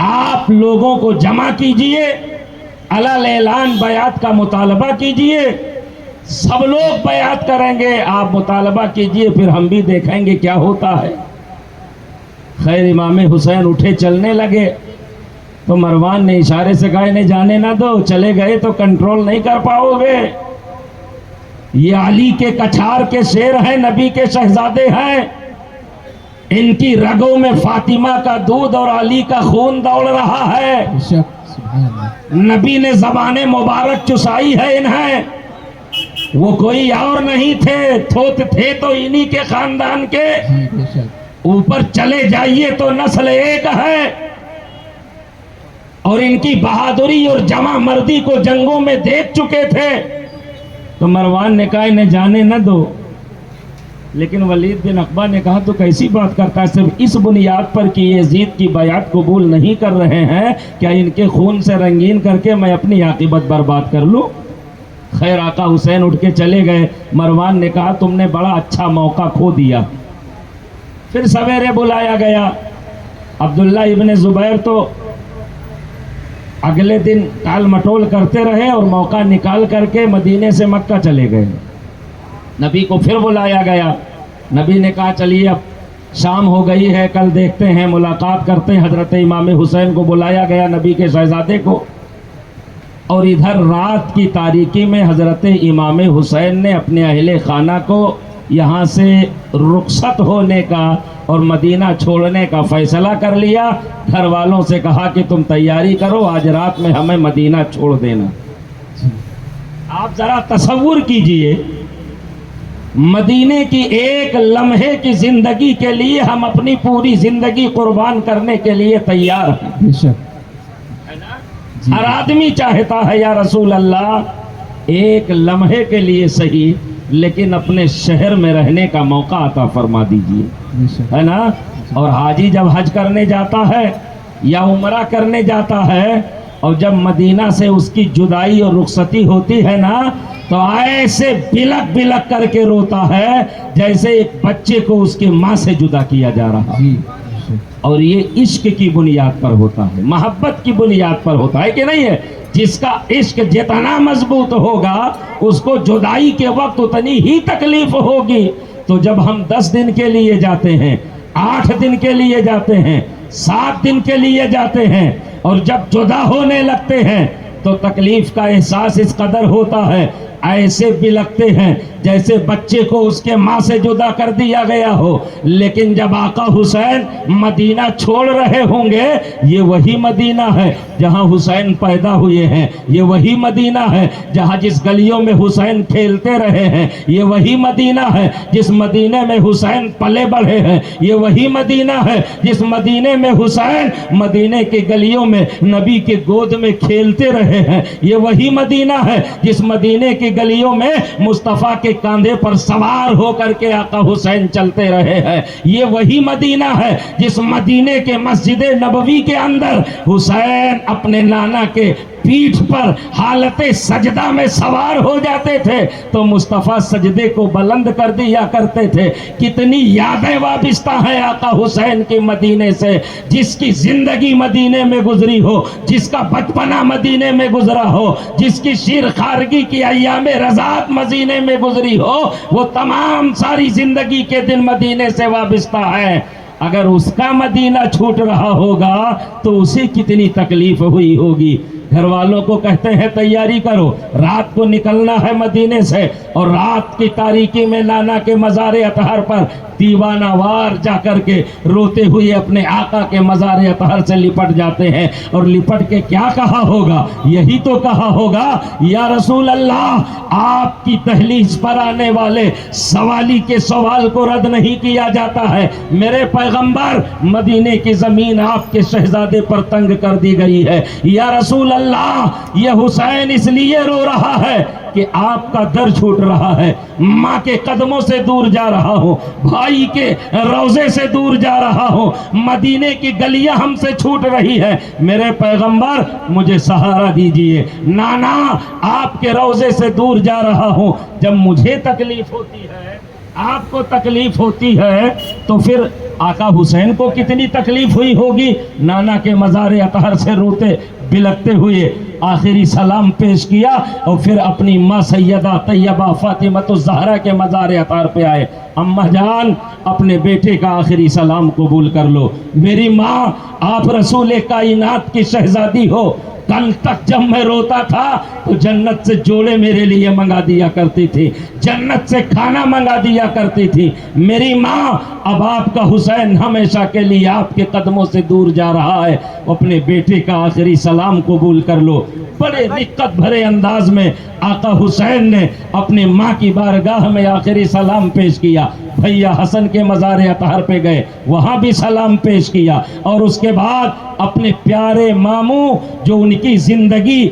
آپ لوگوں کو جمع کیجئے، علل اعلان بیعت کا مطالبہ کیجئے، سب لوگ بیعت کریں گے، آپ مطالبہ کیجئے، پھر ہم بھی دیکھیں گے کیا ہوتا ہے۔ خیر امام حسین اٹھے چلنے لگے تو مروان نے اشارے سے کہا انہیں جانے نہ دو، چلے گئے تو کنٹرول نہیں کر پاؤ گے، یہ علی کے کچھار کے شیر ہیں، نبی کے شہزادے ہیں، ان کی رگوں میں فاطمہ کا دودھ اور علی کا خون دوڑ رہا ہے، بے شک سبحان اللہ نبی نے زبان مبارک چسائی ہے انہیں، وہ کوئی اور نہیں تھے تو انہی کے خاندان کے، جی بے شک اوپر چلے جائیے تو نسل ایک ہے، اور ان کی بہادری اور جمع مردی کو جنگوں میں دیکھ چکے تھے۔ تو مروان نے کہا انہیں جانے نہ دو، لیکن ولید بن عقبہ نے کہا تو کیسی بات کرتا ہے، صرف اس بنیاد پر کہ یزید کی بیعت قبول نہیں کر رہے ہیں، کیا ان کے خون سے رنگین کر کے میں اپنی عاقبت برباد کر لوں؟ خیر آقا حسین اٹھ کے چلے گئے، مروان نے کہا تم نے بڑا اچھا موقع کھو دیا۔ پھر سویرے بلایا گیا، عبداللہ ابن زبیر تو اگلے دن ٹال مٹول کرتے رہے اور موقع نکال کر کے مدینے سے مکہ چلے گئے۔ نبی کو پھر بلایا گیا، نبی نے کہا چلیے اب شام ہو گئی ہے، کل دیکھتے ہیں ملاقات کرتے ہیں۔ حضرت امام حسین کو بلایا گیا، نبی کے شہزادے کو، اور ادھر رات کی تاریکی میں حضرت امام حسین نے اپنے اہل خانہ کو یہاں سے رخصت ہونے کا اور مدینہ چھوڑنے کا فیصلہ کر لیا۔ گھر والوں سے کہا کہ تم تیاری کرو، آج رات میں ہمیں مدینہ چھوڑ دینا۔ آپ ذرا تصور کیجئے، مدینے کی ایک لمحے کی زندگی کے لیے ہم اپنی پوری زندگی قربان کرنے کے لیے تیار ہیں۔ بے شک ہر آدمی چاہتا ہے یا رسول اللہ ایک لمحے کے لیے صحیح لیکن اپنے شہر میں رہنے کا موقع عطا فرما دیجئے، بے شک ہے نا۔ اور حاجی جب حج کرنے جاتا ہے یا عمرہ کرنے جاتا ہے اور جب مدینہ سے اس کی جدائی اور رخصتی ہوتی ہے نا تو ایسے بلک بلک کر کے روتا ہے جیسے ایک بچے کو اس کی ماں سے جدا کیا جا رہا ہے۔ جی بے شک اور یہ عشق کی بنیاد پر ہوتا ہے، محبت کی بنیاد پر ہوتا ہے کہ نہیں ہے؟ جس کا عشق جتنا مضبوط ہوگا اس کو جدائی کے وقت اتنی ہی تکلیف ہوگی۔ تو جب ہم 10 دن کے لیے جاتے ہیں، 8 دن کے لیے جاتے ہیں، 7 دن کے لیے جاتے ہیں اور جب جدا ہونے لگتے ہیں تو تکلیف کا احساس اس قدر ہوتا ہے، ایسے بلکتے ہیں جیسے بچے کو اس کے ماں سے جدا کر دیا گیا ہو۔ لیکن جب آقا حسین مدینہ چھوڑ رہے ہوں گے، یہ وہی مدینہ ہے جہاں حسین پیدا ہوئے ہیں، یہ وہی مدینہ ہے جہاں جس گلیوں میں حسین کھیلتے رہے ہیں، یہ وہی مدینہ ہے جس مدینے میں حسین پلے بڑھے ہیں، یہ وہی مدینہ ہے جس مدینے میں حسین مدینے کی گلیوں میں نبی کے گود میں کھیلتے رہے ہیں، یہ وہی مدینہ ہے جس مدینے کی گلیوں میں مصطفیٰ کے کاندھے پر سوار ہو کر کے آقا حسین چلتے رہے ہیں، یہ وہی مدینہ ہے جس مدینے کے مسجد نبوی کے اندر حسین اپنے نانا کے پیٹھ پر حالت سجدہ میں سوار ہو جاتے تھے تو مصطفیٰ سجدے کو بلند کر دیا کرتے تھے۔ کتنی یادیں وابستہ ہیں آقا حسین کی مدینے سے، جس کی زندگی مدینے میں گزری ہو، جس کا بچپنا مدینے میں گزرا ہو، جس کی شیر خارگی کی ایام رضاعت مدینے میں گزری ہو، وہ تمام ساری زندگی کے دن مدینے سے وابستہ ہے۔ اگر اس کا مدینہ چھوٹ رہا ہوگا تو اسے کتنی تکلیف ہوئی ہوگی۔ گھر والوں کو کہتے ہیں تیاری کرو، رات کو نکلنا ہے مدینے سے، اور رات کی تاریکی میں نانا کے مزار اطہر پر دیوانہ وار جا کر کے روتے ہوئے اپنے آقا کے مزار اطہر سے لپٹ جاتے ہیں، اور لپٹ کے کیا کہا ہوگا؟ یہی تو کہا ہوگا یا رسول اللہ آپ کی دہلیز پر آنے والے سوالی کے سوال کو رد نہیں کیا جاتا ہے، میرے پیغمبر مدینے کی زمین آپ کے شہزادے پر تنگ کر دی گئی ہے، یا رسول اللہ یہ حسین اس لیے رو رہا ہے کہ آپ کا در چھوٹ رہا ہے، ماں کے قدموں سے دور جا رہا ہوں، بھائی کے روضے سے دور جا رہا ہوں، مدینے کی گلیاں ہم سے چھوٹ رہی ہے، میرے پیغمبر مجھے سہارا دیجئے، نانا آپ کے روضے سے دور جا رہا ہوں، جب مجھے تکلیف ہوتی ہے آپ کو تکلیف ہوتی ہے تو پھر آقا حسین کو کتنی تکلیف ہوئی ہوگی. نانا کے مزار اطہر سے روتے بلکتے ہوئے آخری سلام پیش کیا اور پھر اپنی ماں سیدہ طیبہ فاطمۃ الزہرا کے مزار اطہر پہ آئے. اماں جان اپنے بیٹے کا آخری سلام قبول کر لو. میری ماں آپ رسول کائنات کی شہزادی ہو. کل تک جب میں روتا تھا تو جنت سے جوڑے میرے لیے منگا دیا کرتی تھی, جنت سے کھانا منگا دیا کرتی تھی. میری ماں اب آپ کا حسین ہمیشہ کے لیے آپ کے قدموں سے دور جا رہا ہے, اپنے بیٹے کا آخری سلام قبول کر لو. بڑے رقت بھرے انداز میں آقا حسین نے اپنے ماں کی بارگاہ میں آخری سلام پیش کیا. بھیا حسن کے مزار اطہر پہ گئے, وہاں بھی سلام پیش کیا, اور اس کے بعد اپنے پیارے ماموں جو ان کی زندگی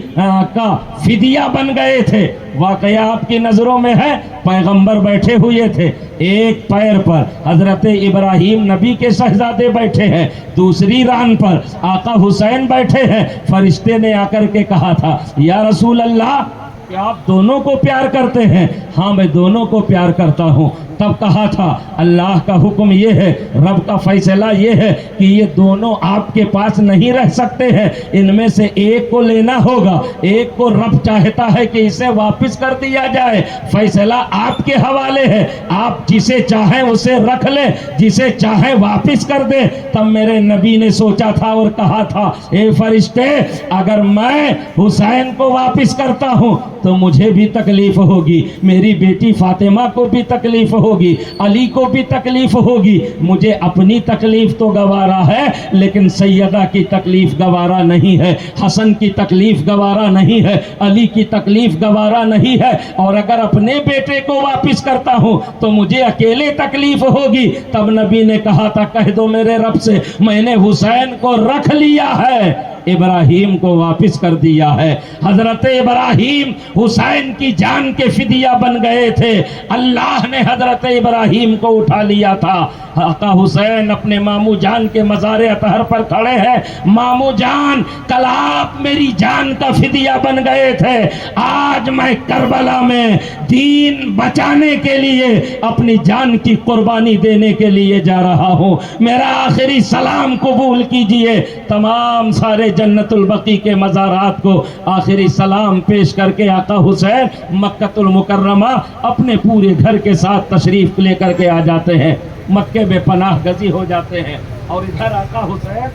کا فدیہ بن گئے تھے. واقعہ آپ کی نظروں میں ہے, پیغمبر بیٹھے ہوئے تھے, ایک پیر پر حضرت ابراہیم نبی کے شہزادے بیٹھے ہیں, دوسری ران پر آقا حسین بیٹھے ہیں. فرشتے نے آ کر کے کہا تھا یا رسول اللہ کیا آپ دونوں کو پیار کرتے ہیں؟ ہاں میں دونوں کو پیار کرتا ہوں. تب کہا تھا اللہ کا حکم یہ ہے, رب کا فیصلہ یہ ہے کہ یہ دونوں آپ کے پاس نہیں رہ سکتے ہیں, ان میں سے ایک کو لینا ہوگا. ایک کو رب چاہتا ہے کہ اسے واپس کر دیا جائے, فیصلہ آپ کے حوالے ہے. آپ جسے چاہیں اسے رکھ لیں, جسے چاہیں واپس کر دیں. تب میرے نبی نے سوچا تھا اور کہا تھا اے فرشتے اگر میں حسین کو واپس کرتا ہوں تو مجھے بھی تکلیف ہوگی, میری بیٹی فاطمہ کو بھی تکلیف ہوگی, علی کو بھی تکلیف ہوگی. مجھے اپنی تکلیف تو گوارا ہے لیکن سیدہ کی تکلیف گوارا نہیں ہے, حسن کی تکلیف گوارا نہیں ہے, علی کی تکلیف گوارا نہیں ہے. اور اگر اپنے بیٹے کو واپس کرتا ہوں تو مجھے اکیلے تکلیف ہوگی. تب نبی نے کہا تھا کہہ دو میرے رب سے میں نے حسین کو رکھ لیا ہے, ابراہیم کو واپس کر دیا ہے. حضرت ابراہیم حسین کی جان کے فدیہ بن گئے تھے. اللہ نے حضرت ابراہیم کو اٹھا لیا تھا. آقا حسین اپنے ماموں جان کے مزار اطہر پر کھڑے ہیں. ماموں جان کل آپ میری جان کا فدیہ بن گئے تھے, آج میں کربلا میں دین بچانے کے لیے اپنی جان کی قربانی دینے کے لیے جا رہا ہوں. میرا آخری سلام قبول کیجئے. تمام سارے جنت البقیع کے مزارات کو آخری سلام پیش کر کے آقا حسین مکہ المکرمہ اپنے پورے گھر کے ساتھ تشریف لے کر کے آ جاتے ہیں, مکے میں پناہ گزی ہو جاتے ہیں. اور ادھر آقا حسین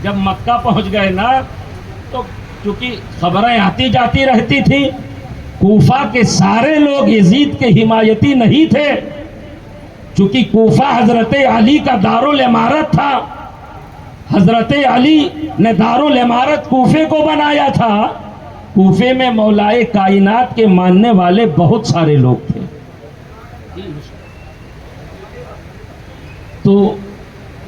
جب مکہ پہنچ گئے نا تو چونکہ خبریں آتی جاتی رہتی تھی, کوفہ کے سارے لوگ یزید کے حمایتی نہیں تھے, چونکہ کوفہ حضرت علی کا دارالامارت تھا. حضرت علی نے دارالامارت کوفے کو بنایا تھا. کوفے میں مولائے کائنات کے ماننے والے بہت سارے لوگ تھے. تو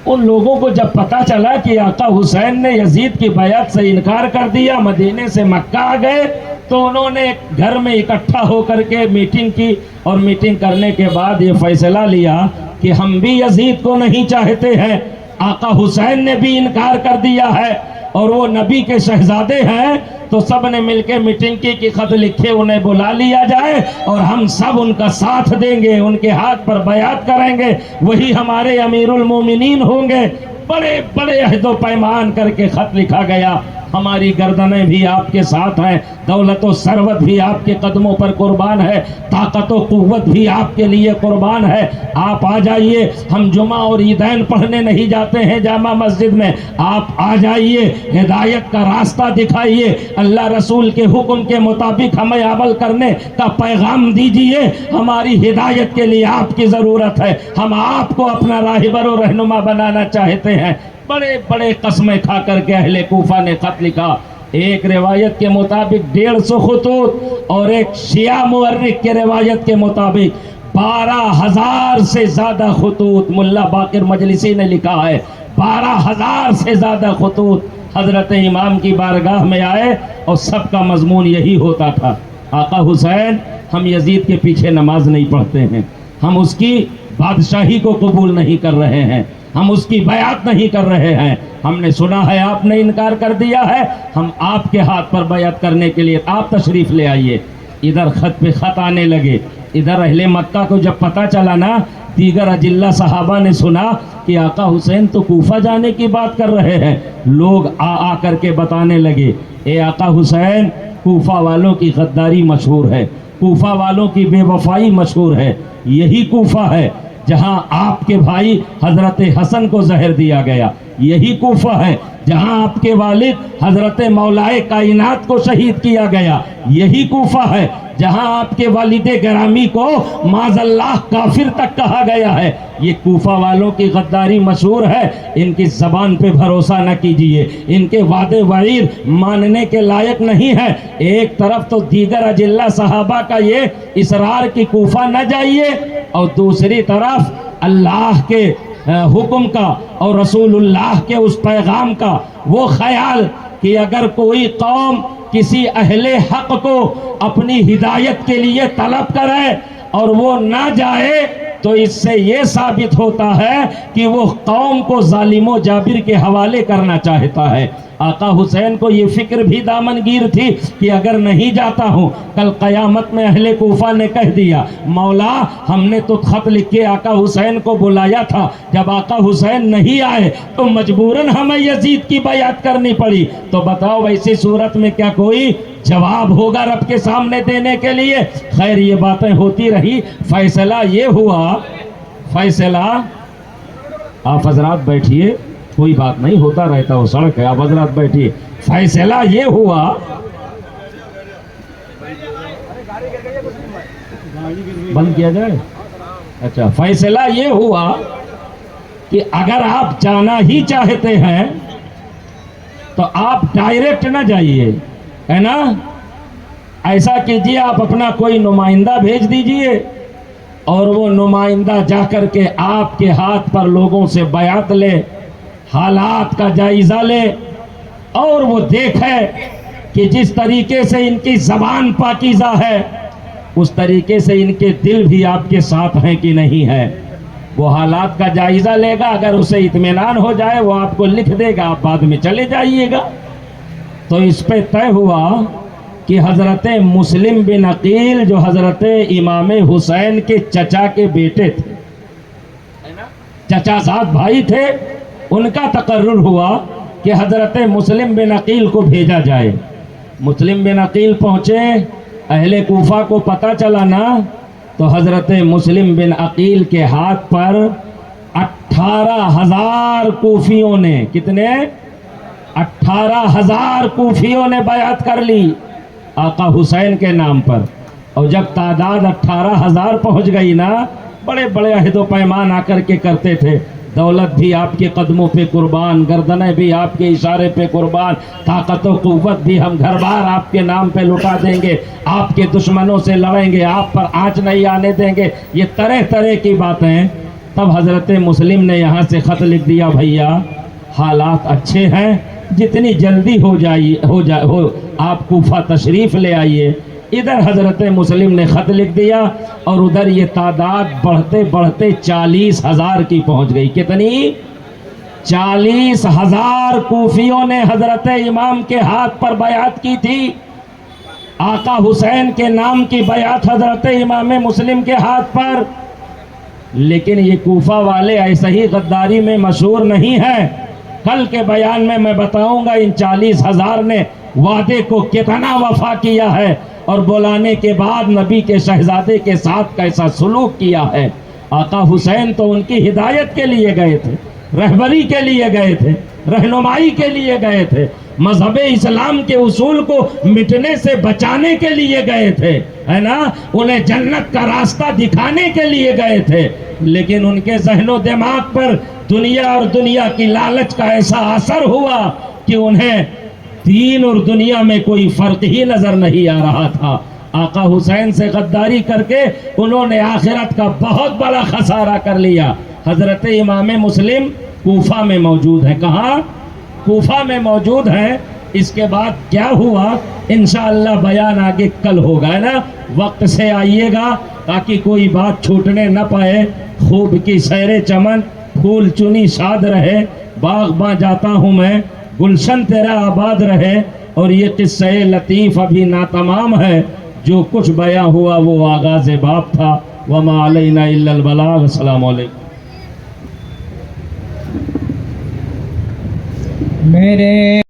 ان لوگوں کو جب پتا چلا کہ آقا حسین نے یزید کی بیعت سے انکار کر دیا, مدینے سے مکہ آ گئے, تو انہوں نے گھر میں اکٹھا ہو کر کے میٹنگ کی, اور میٹنگ کرنے کے بعد یہ فیصلہ لیا کہ ہم بھی یزید کو نہیں چاہتے ہیں, آقا حسین نے بھی انکار کر دیا ہے, اور وہ نبی کے شہزادے ہیں. تو سب نے مل کے میٹنگ کی کہ خط لکھے انہیں بلا لیا جائے اور ہم سب ان کا ساتھ دیں گے, ان کے ہاتھ پر بیعت کریں گے, وہی ہمارے امیر المومنین ہوں گے. بڑے بڑے عہد و پیمان کر کے خط لکھا گیا. ہماری گردنیں بھی آپ کے ساتھ ہیں, دولت و ثروت بھی آپ کے قدموں پر قربان ہے, طاقت و قوت بھی آپ کے لیے قربان ہے. آپ آ جائیے, ہم جمعہ اور عیدین پڑھنے نہیں جاتے ہیں جامع مسجد میں, آپ آ جائیے, ہدایت کا راستہ دکھائیے, اللہ رسول کے حکم کے مطابق ہمیں عمل کرنے کا پیغام دیجیے. ہماری ہدایت کے لیے آپ کی ضرورت ہے, ہم آپ کو اپنا راہبر و رہنما بنانا چاہتے ہیں. بڑے بڑے قسمیں کھا کر کے اہل کوفہ نے خط لکھا. ایک روایت کے مطابق 150 خطوط, اور ایک شیعہ مورخ کے روایت کے مطابق 12,000 سے زیادہ خطوط. ملا باقر مجلسی نے لکھا ہے 12,000 سے زیادہ خطوط حضرت امام کی بارگاہ میں آئے, اور سب کا مضمون یہی ہوتا تھا آقا حسین ہم یزید کے پیچھے نماز نہیں پڑھتے ہیں, ہم اس کی بادشاہی کو قبول نہیں کر رہے ہیں, ہم اس کی بیعت نہیں کر رہے ہیں. ہم نے سنا ہے آپ نے انکار کر دیا ہے, ہم آپ کے ہاتھ پر بیعت کرنے کے لیے آپ تشریف لے آئیے. ادھر خط پہ خط آنے لگے. ادھر اہل مکہ کو جب پتہ چلا نا، دیگر اجلہ صحابہ نے سنا کہ آقا حسین تو کوفہ جانے کی بات کر رہے ہیں، لوگ آ کر کے بتانے لگے، اے آقا حسین، کوفہ والوں کی غداری مشہور ہے، کوفہ والوں کی بے وفائی مشہور ہے، یہی کوفہ ہے جہاں آپ کے بھائی حضرت حسن کو زہر دیا گیا، یہی کوفہ ہے جہاں آپ کے والد حضرت مولائے کائنات کو شہید کیا گیا، یہی کوفہ ہے جہاں آپ کے والد گرامی کو معاذ اللہ کافر تک کہا گیا ہے۔ یہ کوفہ والوں کی غداری مشہور ہے، ان کی زبان پہ بھروسہ نہ کیجئے، ان کے وعدے وعید ماننے کے لائق نہیں ہے۔ ایک طرف تو دیگر اجلہ صحابہ کا یہ اصرار کہ کوفہ نہ جائیے، اور دوسری طرف اللہ کے حکم کا اور رسول اللہ کے اس پیغام کا وہ خیال کہ اگر کوئی قوم کسی اہل حق کو اپنی ہدایت کے لیے طلب کرے اور وہ نہ جائے تو اس سے یہ ثابت ہوتا ہے کہ وہ قوم کو ظالم و جابر کے حوالے کرنا چاہتا ہے۔ آقا حسین کو یہ فکر بھی دامنگیر تھی کہ اگر نہیں جاتا ہوں، کل قیامت میں اہل کوفہ نے کہہ دیا، مولا ہم نے تو خط لکھ کے آقا حسین کو بلایا تھا، جب آقا حسین نہیں آئے تو مجبوراً ہمیں یزید کی بیعت کرنی پڑی، تو بتاؤ ایسی صورت میں کیا کوئی جواب ہوگا رب کے سامنے دینے کے لیے؟ خیر یہ باتیں ہوتی رہی، فیصلہ یہ ہوا، فیصلہ آپ حضرات بیٹھیے، کوئی بات نہیں، ہوتا رہتا وہ سڑک ہے، آپ حضرات بیٹھیے، فیصلہ یہ ہوا بند کیا جائے، اچھا فیصلہ یہ ہوا کہ اگر آپ جانا ہی چاہتے ہیں تو آپ ڈائریکٹ نہ جائیے، ہے نا، ایسا کیجئے آپ اپنا کوئی نمائندہ بھیج دیجئے اور وہ نمائندہ جا کر کے آپ کے ہاتھ پر لوگوں سے بیعت لے، حالات کا جائزہ لے، اور وہ دیکھے کہ جس طریقے سے ان کی زبان پاکیزہ ہے اس طریقے سے ان کے دل بھی آپ کے ساتھ ہیں کہ نہیں ہے۔ وہ حالات کا جائزہ لے گا، اگر اسے اطمینان ہو جائے وہ آپ کو لکھ دے گا، آپ بعد میں چلے جائیے گا۔ تو اس پہ طے ہوا کہ حضرت مسلم بن عقیل جو حضرت امام حسین کے چچا کے بیٹے تھے، چچا زاد بھائی تھے، ان کا تقرر ہوا کہ حضرت مسلم بن عقیل کو بھیجا جائے۔ مسلم بن عقیل پہنچے، اہل کوفہ کو پتہ چلا نا، تو حضرت مسلم بن عقیل کے ہاتھ پر 18,000 کوفیوں نے، کتنے؟ 18,000 کوفیوں نے بیعت کر لی آقا حسین کے نام پر۔ اور جب تعداد 18,000 پہنچ گئی نا، بڑے بڑے عہد و پیمان آ کر کے کرتے تھے، دولت بھی آپ کے قدموں پہ قربان، گردنیں بھی آپ کے اشارے پہ قربان، طاقت و قوت بھی ہم گھر بار آپ کے نام پہ لٹا دیں گے، آپ کے دشمنوں سے لڑیں گے، آپ پر آنچ نہیں آنے دیں گے، یہ طرح طرح کی باتیں۔ تب حضرت مسلم نے یہاں سے خط لکھ دیا، بھیا حالات اچھے ہیں، جتنی جلدی ہو آپ کوفہ تشریف لے آئیے۔ ادھر حضرت مسلم نے خط لکھ دیا اور ادھر یہ تعداد بڑھتے بڑھتے 40,000 کی پہنچ گئی۔ کتنی؟ 40,000 کوفیوں نے حضرت امام کے ہاتھ پر بیعت کی تھی۔ آقا حسین کے نام کی بیعت حضرت امام مسلم کے ہاتھ پر۔ لیکن یہ کوفہ والے ایسے ہی غداری میں مشہور نہیں ہیں، کل کے بیان میں بتاؤں گا ان 40,000 نے وعدے کو کتنا وفا کیا ہے اور بلانے کے بعد نبی کے شہزادے کے ساتھ کیسا سلوک کیا ہے۔ آقا حسین تو ان کی ہدایت کے لیے گئے تھے، رہبری کے لیے گئے تھے، رہنمائی کے لیے گئے تھے، مذہب اسلام کے اصول کو مٹنے سے بچانے کے لیے گئے تھے، ہے نا، انہیں جنت کا راستہ دکھانے کے لیے گئے تھے۔ لیکن ان کے ذہن و دماغ پر دنیا اور دنیا کی لالچ کا ایسا اثر ہوا کہ انہیں دین اور دنیا میں کوئی فرق ہی نظر نہیں آ رہا تھا۔ آقا حسین سے غداری کر کے انہوں نے آخرت کا بہت بڑا خسارہ کر لیا۔ حضرت امام مسلم کوفہ میں موجود ہیں، کہاں؟ کوفہ میں موجود ہیں۔ اس کے بعد کیا ہوا انشاءاللہ بیان آگے کل ہوگا، ہے نا، وقت سے آئیے گا تاکہ کوئی بات چھوٹنے نہ پائے۔ خوب کی سیر چمن، پھول چنی شاد رہے، باغ باں جاتا ہوں میں، گلشن تیرا آباد رہے۔ اور یہ قصہ لطیف ابھی ناتمام ہے، جو کچھ بیاں ہوا وہ آغاز باب تھا. وما علینا الا البلاغ. السلام علیکم. میرے